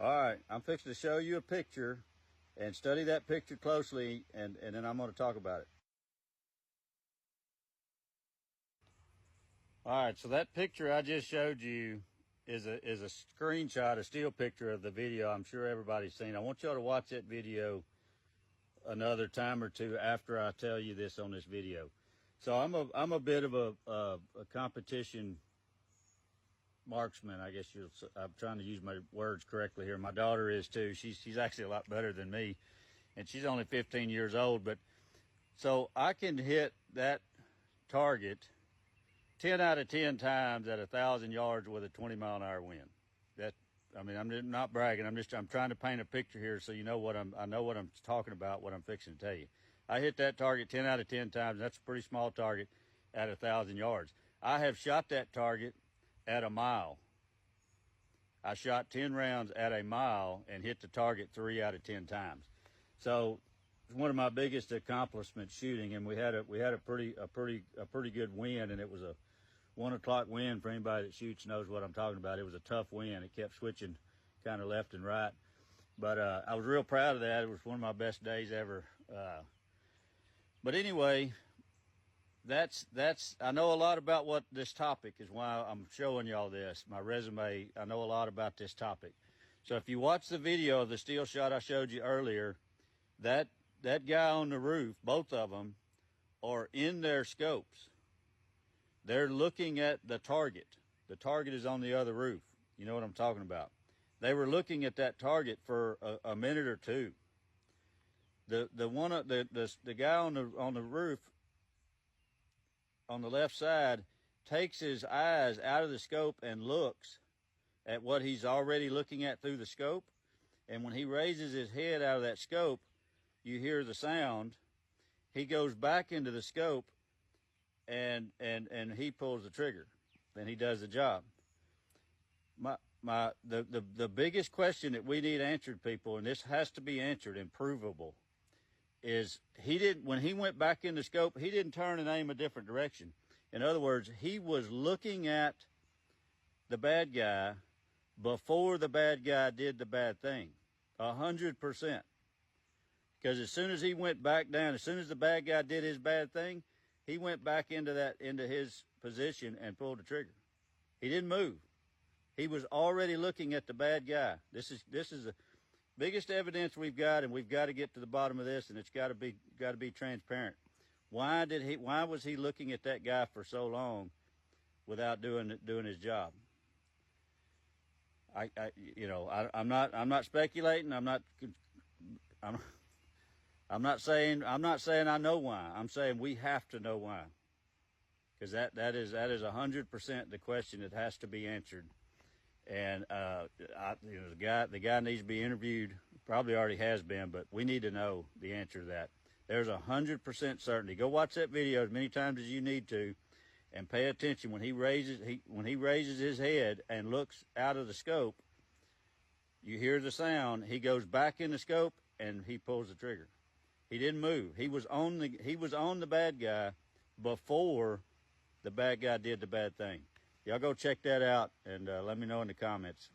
All right, I'm fixing to show you a picture and study that picture closely, and then I'm going to talk about it. All right, so that picture I just showed you is a screenshot, a still picture of the video I'm sure everybody's seen. I want y'all to watch that video another time or two after I tell you this on this video. So I'm a bit of a competition marksman, I guess I'm trying to use my words correctly here. My daughter is too. She's actually a lot better than me, and she's only 15 years old. But so I can hit that target 10 out of 10 times at 1,000 yards with a 20-mile-an-hour wind. I'm not bragging. I'm trying to paint a picture here so you know I know what I'm talking about, what I'm fixing to tell you. I hit that target 10 out of 10 times. That's a pretty small target at 1,000 yards. I have shot that target at a mile. I shot 10 rounds at a mile and hit the target 3 out of 10 times. So it's one of my biggest accomplishments shooting, and we had a pretty good wind, and it was a 1 o'clock wind. For anybody that shoots knows what I'm talking about. It was a tough wind. It kept switching kind of left and right. But I was real proud of that. It was one of my best days ever. But anyway, I know a lot about what this topic is, why I'm showing y'all this. My resume, I know a lot about this topic. So if you watch the video of the steel shot I showed you earlier, that guy on the roof, both of them, are in their scopes. They're looking at the target. The target is on the other roof. You know what I'm talking about. They were looking at that target for a minute or two. The guy on the roof on the left side takes his eyes out of the scope and looks at what he's already looking at through the scope. And when he raises his head out of that scope, you hear the sound. He goes back into the scope and he pulls the trigger. Then he does the job. The biggest question that we need answered, people, and this has to be answered and provable, is when he went back in the scope, he didn't turn and aim a different direction. In other words, he was looking at the bad guy before the bad guy did the bad thing, 100%. Because as soon as he went back down, as soon as the bad guy did his bad thing, he went back into his position and pulled the trigger. He didn't move. He was already looking at the bad guy. This is the biggest evidence we've got, and we've got to get to the bottom of this, and it's got to be transparent. Why was he looking at that guy for so long without doing his job? I'm not speculating. I'm not saying I know why. I'm saying we have to know why, because that is 100% the question that has to be answered. And the guy needs to be interviewed. Probably already has been, but we need to know the answer to that. There's 100% certainty. Go watch that video as many times as you need to, and pay attention when he raises his head and looks out of the scope. You hear the sound. He goes back in the scope and he pulls the trigger. He didn't move. He was on the bad guy before the bad guy did the bad thing. Y'all go check that out and let me know in the comments.